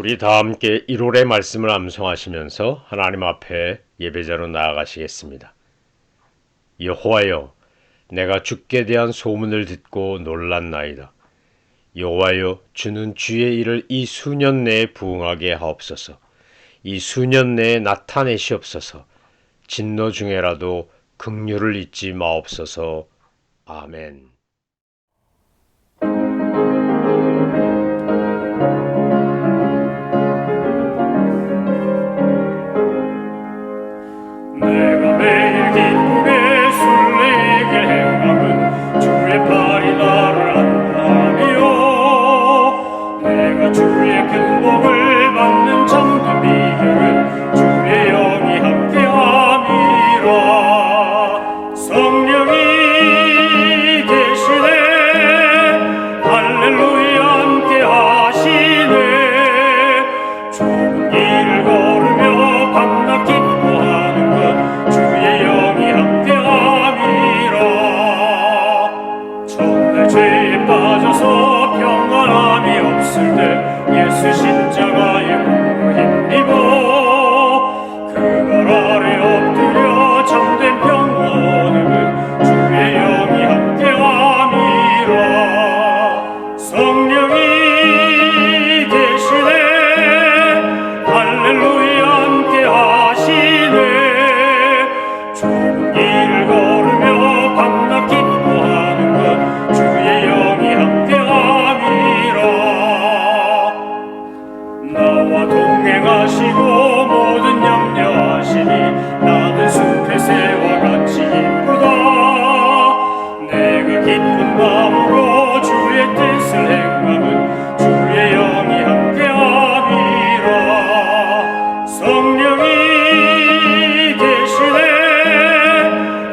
우리 다 함께 1월의 말씀을 암송하시면서 하나님 앞에 예배자로 나아가시겠습니다. 여호와여, 내가 주께 대한 소문을 듣고 놀랐나이다. 여호와여, 주는 주의 일을 이 수년 내에 부응하게 하옵소서. 이 수년 내에 나타내시옵소서. 진노 중에라도 긍휼을 잊지 마옵소서. 아멘. 내가 매일 기쁨에 술래게 행함은 주의 팔이 나를 안보하며 내가 주의 큰 복을 받는 참된 비결은 주의 영이 함께함이라. 성령이 계시네, 할렐루야 함께하시네. 좁은 길을 걸으며 밤낮 기뻐하는 주의 영이 함께함이라. 첫날 죄에 빠져서 평안함이 없을 때 예수 십자가의 공로 힘입어 그발 아래 엎드려 참된 평안을 주의 영이 함께함이라. 성령이 계시네, 할렐루야 함께하시네. 좁은 길을 걸으며 밤낮 기뻐하는 것 주의 영이 함께함이라. 나와 동행하시고 모든 염려하시니 나는 숲의 새와 같이 기쁘다. 내가 기쁜 마음으로 주의 뜻을 행함은 주의 영이 함께함이라. 성령이 계시네,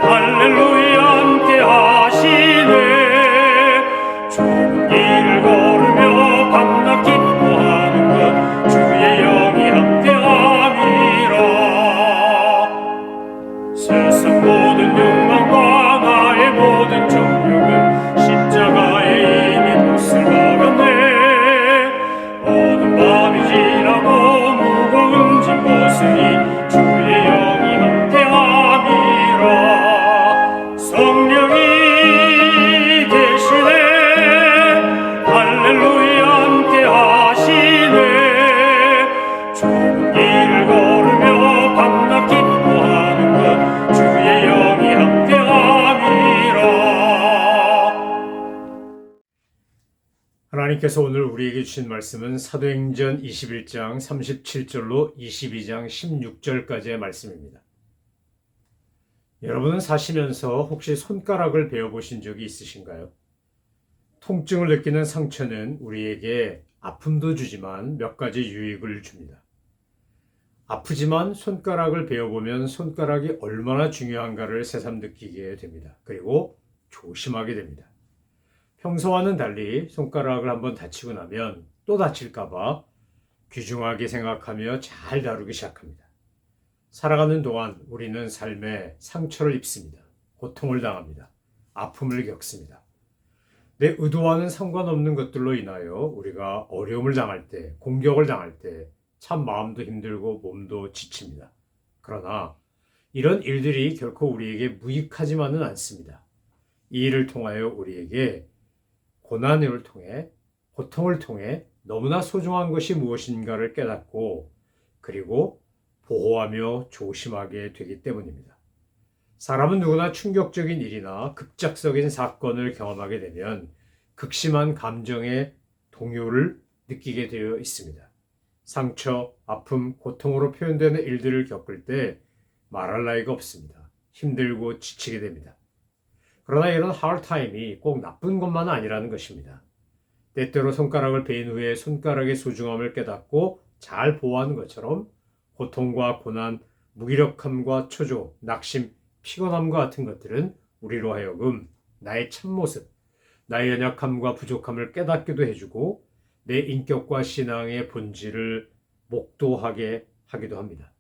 할렐루야 함께하시네. 좁은 길을 걸으며 밤낮 기뻐하는 것 주의 영이 함께함이라. 세상 모든 욕망과 나의 모든 정욕은 십자가에 이미 못을 박았네. 어두운 밤이 지나고 무거운 짐 벗으니 주의 영이 함께함이라. 성령이 계시네, 할렐루야 함께하시네. 좁은 길을 걸으며 밤낮 기뻐하는 것 주의 영이 함께함이라. 하나님께서 오늘 우리에게 주신 말씀은 사도행전 21장 37절로 22장 16절까지의 말씀입니다. 여러분은 사시면서 혹시 손가락을 베어보신 적이 있으신가요? 통증을 느끼는 상처는 우리에게 아픔도 주지만 몇 가지 유익을 줍니다. 아프지만 손가락을 베어보면 손가락이 얼마나 중요한가를 새삼 느끼게 됩니다. 그리고 조심하게 됩니다. 평소와는 달리 손가락을 한번 다치고 나면 또 다칠까봐 귀중하게 생각하며 잘 다루기 시작합니다. 살아가는 동안 우리는 삶에 상처를 입습니다. 고통을 당합니다. 아픔을 겪습니다. 내 의도와는 상관없는 것들로 인하여 우리가 어려움을 당할 때, 공격을 당할 때 참 마음도 힘들고 몸도 지칩니다. 그러나 이런 일들이 결코 우리에게 무익하지만은 않습니다. 이 일을 통하여 우리에게 고난을 통해, 고통을 통해 너무나 소중한 것이 무엇인가를 깨닫고 그리고 보호하며 조심하게 되기 때문입니다. 사람은 누구나 충격적인 일이나 급작스러운 사건을 경험하게 되면 극심한 감정의 동요를 느끼게 되어 있습니다. 상처, 아픔, 고통으로 표현되는 일들을 겪을 때 말할 나위가 없습니다. 힘들고 지치게 됩니다. 그러나 이런 하드타임이 꼭 나쁜 것만은 아니라는 것입니다. 때때로 손가락을 베인 후에 손가락의 소중함을 깨닫고 잘 보호하는 것처럼 고통과 고난, 무기력함과 초조, 낙심, 피곤함과 같은 것들은 우리로 하여금 나의 참모습, 나의 연약함과 부족함을 깨닫기도 해주고 내 인격과 신앙의 본질을 목도하게 하기도 합니다.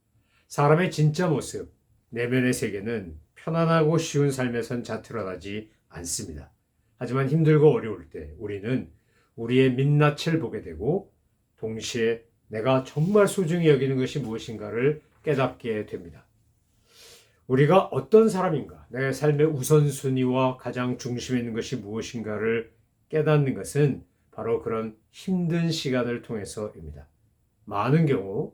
사람의 진짜 모습, 내면의 세계는 편안하고 쉬운 삶에선 잘 드러나지 않습니다. 하지만 힘들고 어려울 때 우리는 우리의 민낯을 보게 되고 동시에 내가 정말 소중히 여기는 것이 무엇인가를 깨닫게 됩니다. 우리가 어떤 사람인가, 내 삶의 우선순위와 가장 중심에 있는 것이 무엇인가를 깨닫는 것은 바로 그런 힘든 시간을 통해서입니다. 많은 경우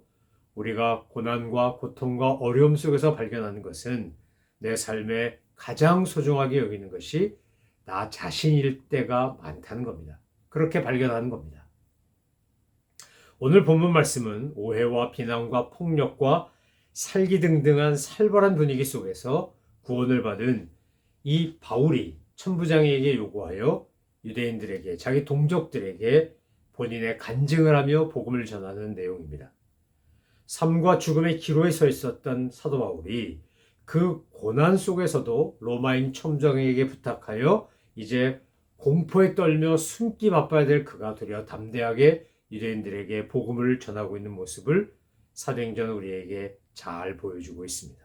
우리가 고난과 고통과 어려움 속에서 발견하는 것은 내 삶에 가장 소중하게 여기는 것이 나 자신일 때가 많다는 겁니다. 그렇게 발견하는 겁니다. 오늘 본문 말씀은 오해와 비난과 폭력과 살기등등한 살벌한 분위기 속에서 구원을 받은 이 바울이 천부장에게 요구하여 유대인들에게, 자기 동족들에게 본인의 간증을 하며 복음을 전하는 내용입니다. 삶과 죽음의 기로에 서 있었던 사도 바울이 그 고난 속에서도 로마인 첨정에게 부탁하여 이제 공포에 떨며 숨기 바빠야 될 그가 되려 담대하게 유대인들에게 복음을 전하고 있는 모습을 사도행전은 우리에게 잘 보여주고 있습니다.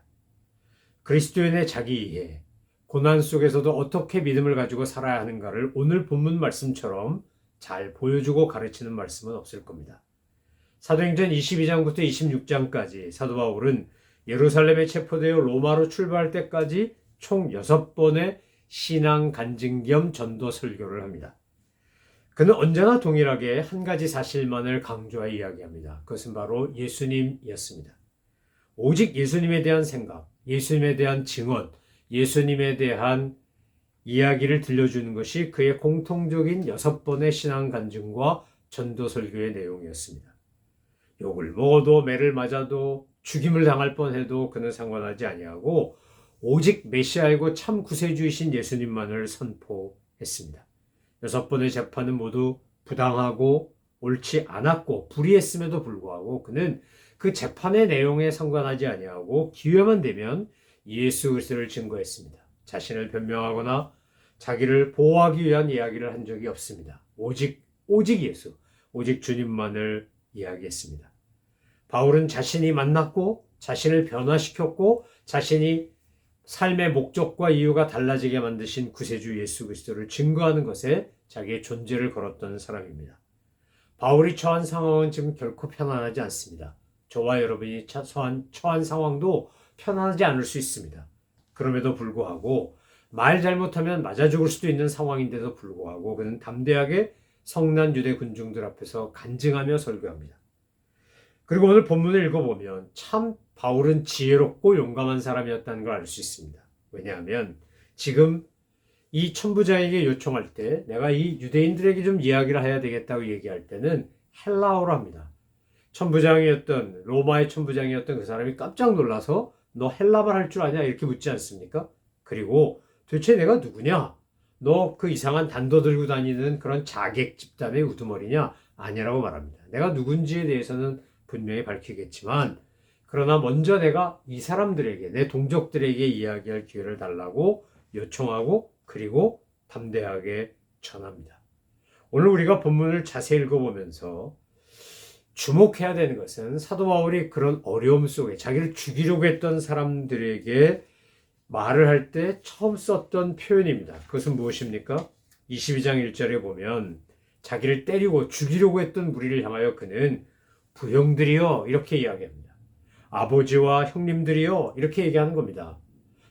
그리스도인의 자기 이해, 고난 속에서도 어떻게 믿음을 가지고 살아야 하는가를 오늘 본문 말씀처럼 잘 보여주고 가르치는 말씀은 없을 겁니다. 사도행전 22장부터 26장까지 사도 바울은 예루살렘에 체포되어 로마로 출발할 때까지 총 6번의 신앙 간증 겸 전도 설교를 합니다. 그는 언제나 동일하게 한 가지 사실만을 강조하여 이야기합니다. 그것은 바로 예수님이었습니다. 오직 예수님에 대한 생각, 예수님에 대한 증언, 예수님에 대한 이야기를 들려주는 것이 그의 공통적인 6번의 신앙 간증과 전도 설교의 내용이었습니다. 욕을 먹어도 매를 맞아도 죽임을 당할 뻔해도 그는 상관하지 아니하고 오직 메시아이고 참 구세주이신 예수님만을 선포했습니다. 6번의 재판은 모두 부당하고 옳지 않았고 불의했음에도 불구하고 그는 그 재판의 내용에 상관하지 아니하고 기회만 되면 예수 그리스도를 증거했습니다. 자신을 변명하거나 자기를 보호하기 위한 이야기를 한 적이 없습니다. 오직 예수, 오직 주님만을 이야기했습니다. 바울은 자신이 만났고 자신을 변화시켰고 자신이 삶의 목적과 이유가 달라지게 만드신 구세주 예수 그리스도를 증거하는 것에 자기의 존재를 걸었던 사람입니다. 바울이 처한 상황은 지금 결코 편안하지 않습니다. 저와 여러분이 처한 상황도 편안하지 않을 수 있습니다. 그럼에도 불구하고 말 잘못하면 맞아 죽을 수도 있는 상황인데도 불구하고 그는 담대하게 성난 유대 군중들 앞에서 간증하며 설교합니다. 그리고 오늘 본문을 읽어보면 참 바울은 지혜롭고 용감한 사람이었다는 걸 알 수 있습니다. 왜냐하면 지금 이 천부장에게 요청할 때 내가 이 유대인들에게 좀 이야기를 해야 되겠다고 얘기할 때는 헬라어로 합니다. 천부장이었던 로마의 천부장이었던 그 사람이 깜짝 놀라서 너 헬라말 할 줄 아냐 이렇게 묻지 않습니까? 그리고 도대체 내가 누구냐? 너 그 이상한 단도 들고 다니는 그런 자객 집단의 우두머리냐? 아니라고 말합니다. 내가 누군지에 대해서는 분명히 밝히겠지만 그러나 먼저 내가 이 사람들에게 내 동족들에게 이야기할 기회를 달라고 요청하고 그리고 담대하게 전합니다. 오늘 우리가 본문을 자세히 읽어보면서 주목해야 되는 것은 사도 바울이 그런 어려움 속에 자기를 죽이려고 했던 사람들에게 말을 할 때 처음 썼던 표현입니다. 그것은 무엇입니까? 22장 1절에 보면 자기를 때리고 죽이려고 했던 무리를 향하여 그는 부형들이여 이렇게 이야기합니다. 아버지와 형님들이여 이렇게 얘기하는 겁니다.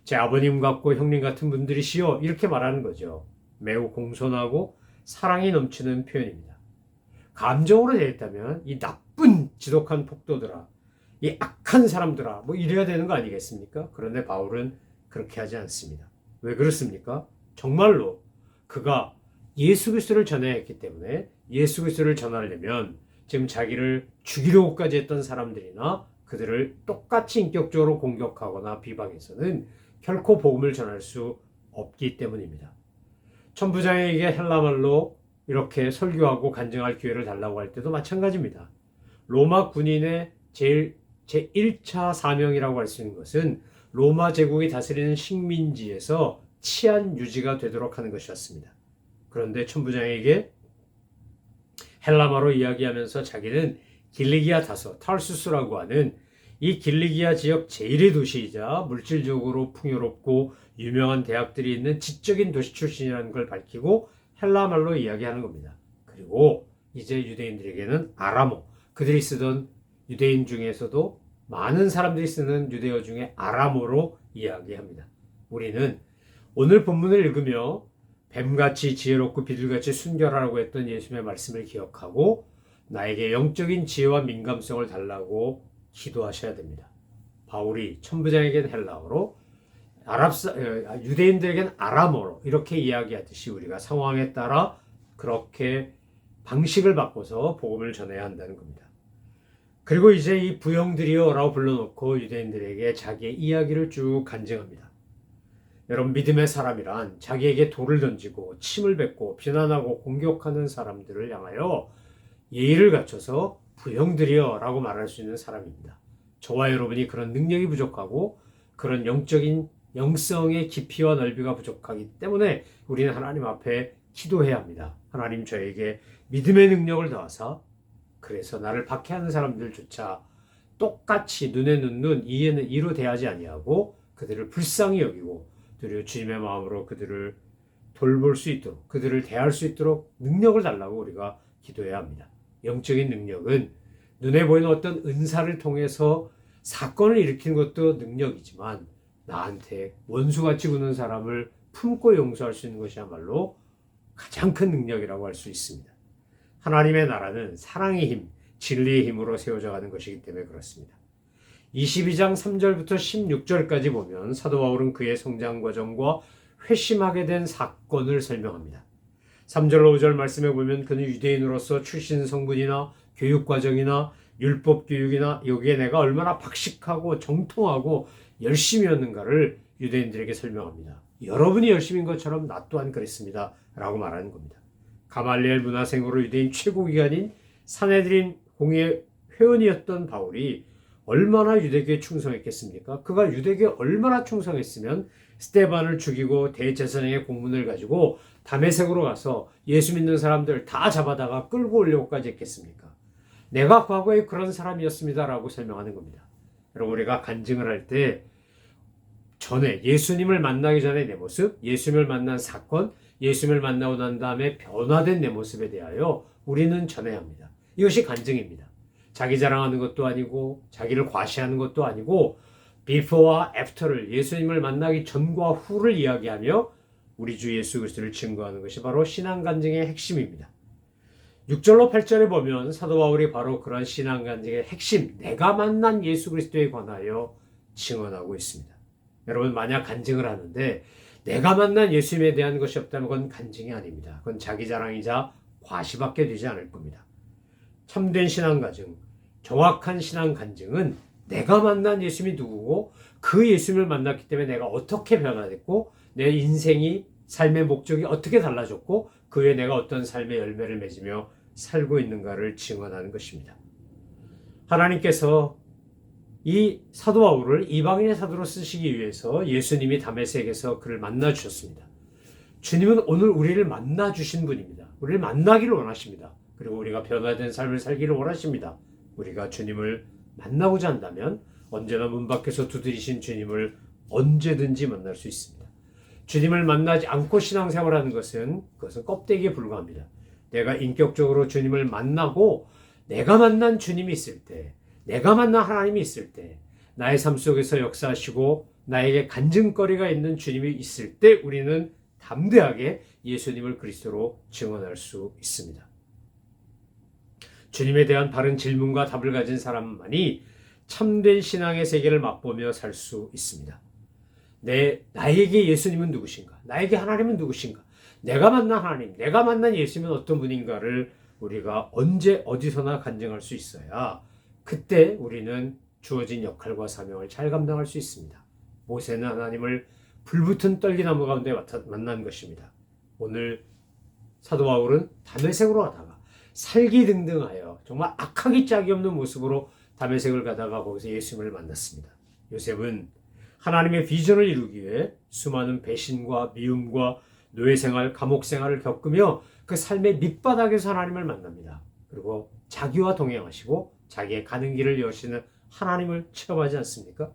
제 아버님 같고 형님 같은 분들이시여 이렇게 말하는 거죠. 매우 공손하고 사랑이 넘치는 표현입니다. 감정으로 되어 있다면 이 나쁜 지독한 폭도들아, 이 악한 사람들아 뭐 이래야 되는 거 아니겠습니까? 그런데 바울은 그렇게 하지 않습니다. 왜 그렇습니까? 정말로 그가 예수 그리스도를 전해야 했기 때문에 예수 그리스도를 전하려면 지금 자기를 죽이려고까지 했던 사람들이나 그들을 똑같이 인격적으로 공격하거나 비방해서는 결코 복음을 전할 수 없기 때문입니다. 천부장에게 헬라말로 이렇게 설교하고 간증할 기회를 달라고 할 때도 마찬가지입니다. 로마 군인의 제1차 사명이라고 할 수 있는 것은 로마 제국이 다스리는 식민지에서 치안 유지가 되도록 하는 것이었습니다. 그런데 천부장에게 헬라말로 이야기하면서 자기는 길리기아 다소 타르수스라고 하는 이 길리기아 지역 제1의 도시이자 물질적으로 풍요롭고 유명한 대학들이 있는 지적인 도시 출신이라는 걸 밝히고 헬라말로 이야기하는 겁니다. 그리고 이제 유대인들에게는 아람어, 그들이 쓰던 유대인 중에서도 많은 사람들이 쓰는 유대어 중에 아람어로 이야기합니다. 우리는 오늘 본문을 읽으며 뱀같이 지혜롭고 비둘같이 순결하라고 했던 예수님의 말씀을 기억하고 나에게 영적인 지혜와 민감성을 달라고 기도하셔야 됩니다. 바울이 천부장에겐 헬라어로 유대인들에겐 아람어로 이렇게 이야기하듯이 우리가 상황에 따라 그렇게 방식을 바꿔서 복음을 전해야 한다는 겁니다. 그리고 이제 이 부형들이여 라고 불러놓고 유대인들에게 자기의 이야기를 쭉 간증합니다. 여러분, 믿음의 사람이란 자기에게 돌을 던지고 침을 뱉고 비난하고 공격하는 사람들을 향하여 예의를 갖춰서 부형들이여 라고 말할 수 있는 사람입니다. 저와 여러분이 그런 능력이 부족하고 그런 영적인 영성의 깊이와 넓이가 부족하기 때문에 우리는 하나님 앞에 기도해야 합니다. 하나님, 저에게 믿음의 능력을 더하사 그래서 나를 박해하는 사람들조차 똑같이 눈에는 눈, 이에는 이로 대하지 아니하고 그들을 불쌍히 여기고 그리고 주님의 마음으로 그들을 돌볼 수 있도록, 그들을 대할 수 있도록 능력을 달라고 우리가 기도해야 합니다. 영적인 능력은 눈에 보이는 어떤 은사를 통해서 사건을 일으키는 것도 능력이지만 나한테 원수같이 구는 사람을 품고 용서할 수 있는 것이야말로 가장 큰 능력이라고 할 수 있습니다. 하나님의 나라는 사랑의 힘, 진리의 힘으로 세워져 가는 것이기 때문에 그렇습니다. 22장 3절부터 16절까지 보면 사도 바울은 그의 성장 과정과 회심하게 된 사건을 설명합니다. 3절 5절 말씀에 보면 그는 유대인으로서 출신 성분이나 교육 과정이나 율법 교육이나 여기에 내가 얼마나 박식하고 정통하고 열심이었는가를 유대인들에게 설명합니다. 여러분이 열심인 것처럼 나 또한 그랬습니다 라고 말하는 겁니다. 가말리엘 문화생으로 유대인 최고 기관인 산헤드린 공의 회원이었던 바울이 얼마나 유대교에 충성했겠습니까? 그가 유대교에 얼마나 충성했으면 스데반을 죽이고 대제사장의 공문을 가지고 다메섹으로 가서 예수 믿는 사람들 다 잡아다가 끌고 오려고까지 했겠습니까? 내가 과거에 그런 사람이었습니다 라고 설명하는 겁니다. 여러분, 우리가 간증을 할 때 전에 예수님을 만나기 전에 내 모습, 예수님을 만난 사건, 예수님을 만나고 난 다음에 변화된 내 모습에 대하여 우리는 전해야 합니다. 이것이 간증입니다. 자기 자랑하는 것도 아니고 자기를 과시하는 것도 아니고 before와 after를, 예수님을 만나기 전과 후를 이야기하며 우리 주 예수 그리스도를 증거하는 것이 바로 신앙 간증의 핵심입니다. 6절로 8절에 보면 사도 바울이 바로 그런 신앙 간증의 핵심, 내가 만난 예수 그리스도에 관하여 증언하고 있습니다. 여러분, 만약 간증을 하는데 내가 만난 예수님에 대한 것이 없다면 그건 간증이 아닙니다. 그건 자기 자랑이자 과시밖에 되지 않을 겁니다. 참된 신앙 간증, 정확한 신앙 간증은 내가 만난 예수님이 누구고 그 예수님을 만났기 때문에 내가 어떻게 변화됐고 내 인생이, 삶의 목적이 어떻게 달라졌고 그 후에 내가 어떤 삶의 열매를 맺으며 살고 있는가를 증언하는 것입니다. 하나님께서 이 사도 바울을 이방인의 사도로 쓰시기 위해서 예수님이 다메섹에서 그를 만나 주셨습니다. 주님은 오늘 우리를 만나 주신 분입니다. 우리를 만나기를 원하십니다. 그리고 우리가 변화된 삶을 살기를 원하십니다. 우리가 주님을 만나고자 한다면 언제나 문 밖에서 두드리신 주님을 언제든지 만날 수 있습니다. 주님을 만나지 않고 신앙생활하는 그것은 껍데기에 불과합니다. 내가 인격적으로 주님을 만나고 내가 만난 주님이 있을 때, 내가 만난 하나님이 있을 때, 나의 삶 속에서 역사하시고 나에게 간증거리가 있는 주님이 있을 때 우리는 담대하게 예수님을 그리스도로 증언할 수 있습니다. 주님에 대한 바른 질문과 답을 가진 사람만이 참된 신앙의 세계를 맛보며 살 수 있습니다. 나에게 예수님은 누구신가? 나에게 하나님은 누구신가? 내가 만난 하나님, 내가 만난 예수님은 어떤 분인가를 우리가 언제 어디서나 간증할 수 있어야 그때 우리는 주어진 역할과 사명을 잘 감당할 수 있습니다. 모세는 하나님을 불붙은 떨기나무 가운데 만난 것입니다. 오늘 사도 바울은 다메섹으로 가다가 살기등등하여 정말 악하기 짝이 없는 모습으로 다메섹을 가다가 거기서 예수님을 만났습니다. 요셉은 하나님의 비전을 이루기 위해 수많은 배신과 미움과 노예생활, 감옥생활을 겪으며 그 삶의 밑바닥에서 하나님을 만납니다. 그리고 자기와 동행하시고 자기의 가는 길을 여시는 하나님을 체험하지 않습니까?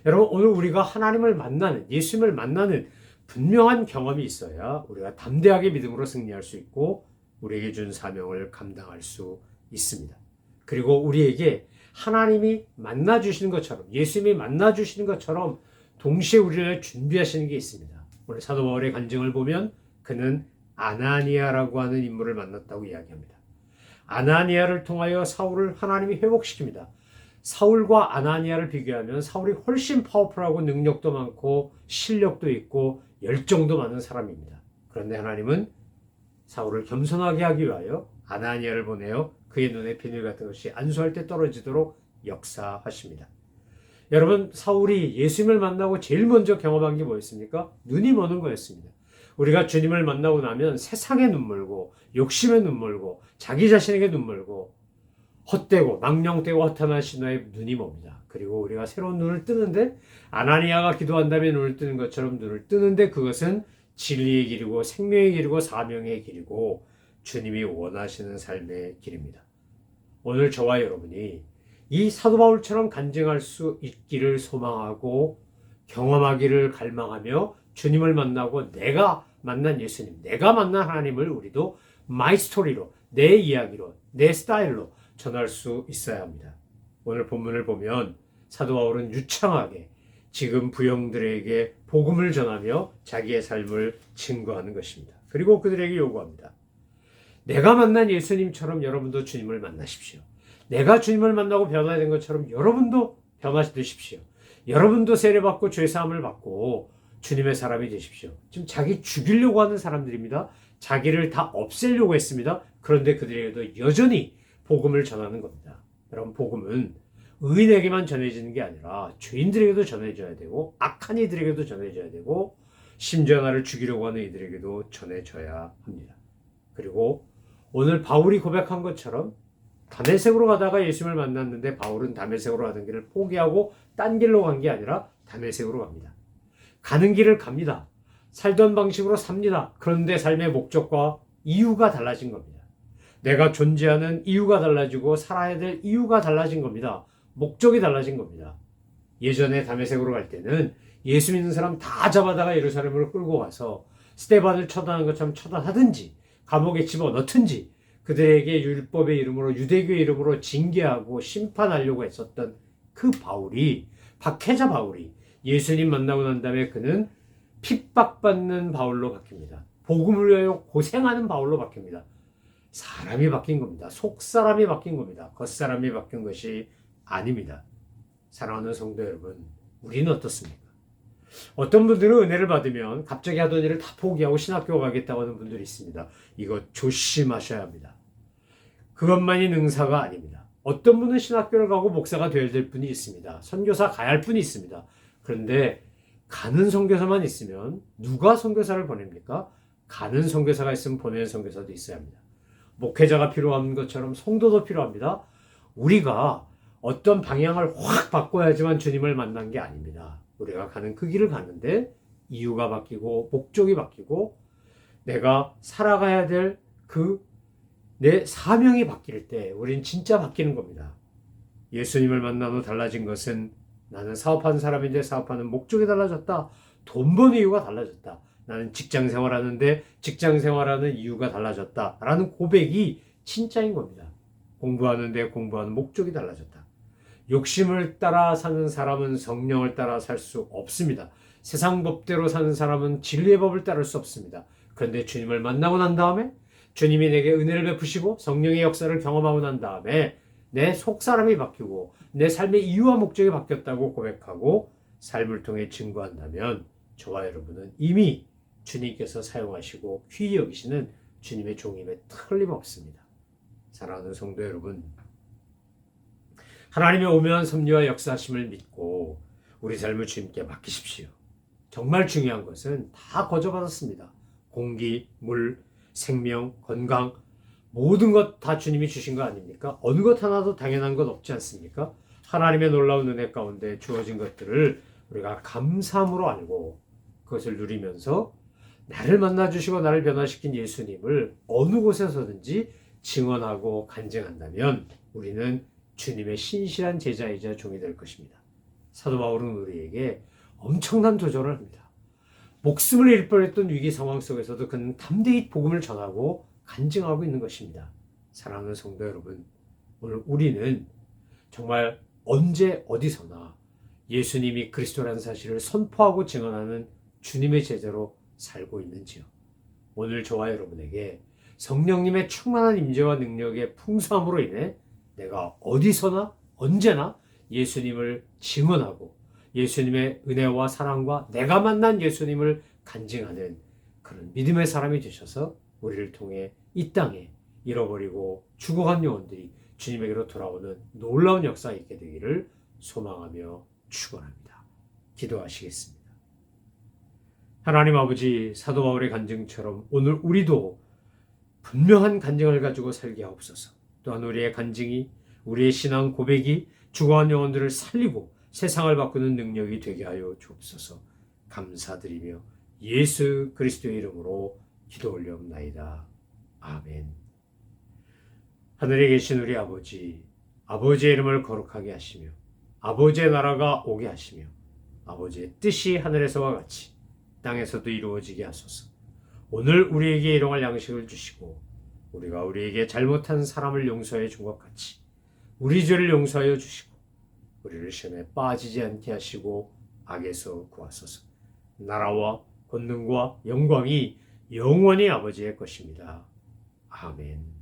여러분, 오늘 우리가 하나님을 만나는, 예수님을 만나는 분명한 경험이 있어야 우리가 담대하게 믿음으로 승리할 수 있고 우리에게 준 사명을 감당할 수 있습니다. 그리고 우리에게 하나님이 만나주시는 것처럼, 예수님이 만나주시는 것처럼 동시에 우리를 준비하시는 게 있습니다. 오늘 사도 바울의 간증을 보면 그는 아나니아라고 하는 인물을 만났다고 이야기합니다. 아나니아를 통하여 사울을 하나님이 회복시킵니다. 사울과 아나니아를 비교하면 사울이 훨씬 파워풀하고 능력도 많고 실력도 있고 열정도 많은 사람입니다. 그런데 하나님은 사울을 겸손하게 하기 위하여 아나니아를 보내어 그의 눈에 비늘 같은 것이 안수할 때 떨어지도록 역사하십니다. 여러분, 사울이 예수님을 만나고 제일 먼저 경험한 게 뭐였습니까? 눈이 머는 거였습니다. 우리가 주님을 만나고 나면 세상에 눈물고 욕심에 눈물고 자기 자신에게 눈물고 헛되고 망령되고 허탄한 신화에 눈이 멉니다. 그리고 우리가 새로운 눈을 뜨는데 아나니아가 기도한 다음에 눈을 뜨는 것처럼 눈을 뜨는데 그것은 진리의 길이고 생명의 길이고 사명의 길이고 주님이 원하시는 삶의 길입니다. 오늘 저와 여러분이 이 사도 바울처럼 간증할 수 있기를 소망하고 경험하기를 갈망하며 주님을 만나고 내가 만난 예수님, 내가 만난 하나님을 우리도 마이 스토리로, 내 이야기로, 내 스타일로 전할 수 있어야 합니다. 오늘 본문을 보면 사도 바울은 유창하게 지금 부형들에게 복음을 전하며 자기의 삶을 증거하는 것입니다. 그리고 그들에게 요구합니다. 내가 만난 예수님처럼 여러분도 주님을 만나십시오. 내가 주님을 만나고 변화된 것처럼 여러분도 변화되십시오. 여러분도 세례받고 죄사함을 받고 주님의 사람이 되십시오. 지금 자기 죽이려고 하는 사람들입니다. 자기를 다 없애려고 했습니다. 그런데 그들에게도 여전히 복음을 전하는 겁니다. 여러분, 복음은 의인에게만 전해지는 게 아니라 죄인들에게도 전해져야 되고 악한 이들에게도 전해져야 되고 심지어 나를 죽이려고 하는 이들에게도 전해져야 합니다. 그리고 오늘 바울이 고백한 것처럼 다메섹으로 가다가 예수님을 만났는데 바울은 다메섹으로 가던 길을 포기하고 딴 길로 간 게 아니라 다메섹으로 갑니다. 가는 길을 갑니다. 살던 방식으로 삽니다. 그런데 삶의 목적과 이유가 달라진 겁니다. 내가 존재하는 이유가 달라지고 살아야 될 이유가 달라진 겁니다. 목적이 달라진 겁니다. 예전에 다메섹으로 갈 때는 예수 믿는 사람 다 잡아다가 예루살렘으로 끌고 가서 스데반을 처단한 것처럼 처단하든지 감옥에 집어넣든지 그들에게 율법의 이름으로 유대교의 이름으로 징계하고 심판하려고 했었던 그 바울이, 박해자 바울이 예수님 만나고 난 다음에 그는 핍박받는 바울로 바뀝니다. 복음을 위하여 고생하는 바울로 바뀝니다. 사람이 바뀐 겁니다. 속사람이 바뀐 겁니다. 겉사람이 바뀐 것이 아닙니다. 사랑하는 성도 여러분, 우리는 어떻습니까? 어떤 분들은 은혜를 받으면 갑자기 하던 일을 다 포기하고 신학교 가겠다고 하는 분들이 있습니다. 이거 조심하셔야 합니다. 그것만이 능사가 아닙니다. 어떤 분은 신학교를 가고 목사가 되어야 될 분이 있습니다. 선교사 가야 할 분이 있습니다. 그런데 가는 선교사만 있으면 누가 선교사를 보냅니까? 가는 선교사가 있으면 보내는 선교사도 있어야 합니다. 목회자가 필요한 것처럼 성도도 필요합니다. 우리가 어떤 방향을 확 바꿔야지만 주님을 만난 게 아닙니다. 우리가 가는 그 길을 가는데 이유가 바뀌고 목적이 바뀌고 내가 살아가야 될 내 사명이 바뀔 때 우린 진짜 바뀌는 겁니다. 예수님을 만난 후 달라진 것은 나는 사업하는 사람인데 사업하는 목적이 달라졌다. 돈 버는 이유가 달라졌다. 나는 직장 생활하는데 직장 생활하는 이유가 달라졌다. 라는 고백이 진짜인 겁니다. 공부하는데 공부하는 목적이 달라졌다. 욕심을 따라 사는 사람은 성령을 따라 살 수 없습니다. 세상 법대로 사는 사람은 진리의 법을 따를 수 없습니다. 그런데 주님을 만나고 난 다음에 주님이 내게 은혜를 베푸시고 성령의 역사를 경험하고 난 다음에 내 속사람이 바뀌고 내 삶의 이유와 목적이 바뀌었다고 고백하고 삶을 통해 증거한다면 저와 여러분은 이미 주님께서 사용하시고 귀히 여기시는 주님의 종임에 틀림없습니다. 사랑하는 성도 여러분, 하나님의 오묘한 섭리와 역사하심을 믿고 우리 삶을 주님께 맡기십시오. 정말 중요한 것은 다 거저받았습니다. 공기, 물, 생명, 건강, 모든 것 다 주님이 주신 거 아닙니까? 어느 것 하나도 당연한 것 없지 않습니까? 하나님의 놀라운 은혜 가운데 주어진 것들을 우리가 감사함으로 알고 그것을 누리면서 나를 만나주시고 나를 변화시킨 예수님을 어느 곳에서든지 증언하고 간증한다면 우리는 주님의 신실한 제자이자 종이 될 것입니다. 사도 바울은 우리에게 엄청난 도전을 합니다. 목숨을 잃을 뻔했던 위기 상황 속에서도 그는 담대히 복음을 전하고 간증하고 있는 것입니다. 사랑하는 성도 여러분, 오늘 우리는 정말 언제 어디서나 예수님이 그리스도라는 사실을 선포하고 증언하는 주님의 제자로 살고 있는지요? 오늘 저와 여러분에게 성령님의 충만한 임재와 능력의 풍성함으로 인해 내가 어디서나 언제나 예수님을 증언하고 예수님의 은혜와 사랑과 내가 만난 예수님을 간증하는 그런 믿음의 사람이 되셔서 우리를 통해 이 땅에 잃어버리고 죽어간 영혼들이 주님에게로 돌아오는 놀라운 역사가 있게 되기를 소망하며 축원합니다. 기도하시겠습니다. 하나님 아버지, 사도 바울의 간증처럼 오늘 우리도 분명한 간증을 가지고 살게 하옵소서. 또한 우리의 간증이, 우리의 신앙 고백이 죽어간 영혼들을 살리고 세상을 바꾸는 능력이 되게 하여 주옵소서. 감사드리며 예수 그리스도의 이름으로 기도 올려옵나이다. 아멘. 하늘에 계신 우리 아버지, 아버지의 이름을 거룩하게 하시며 아버지의 나라가 오게 하시며 아버지의 뜻이 하늘에서와 같이 땅에서도 이루어지게 하소서. 오늘 우리에게 일용할 양식을 주시고 우리가 우리에게 잘못한 사람을 용서해 준 것 같이 우리 죄를 용서하여 주시고 우리를 시험에 빠지지 않게 하시고 악에서 구하소서. 나라와 권능과 영광이 영원히 아버지의 것입니다. 아멘.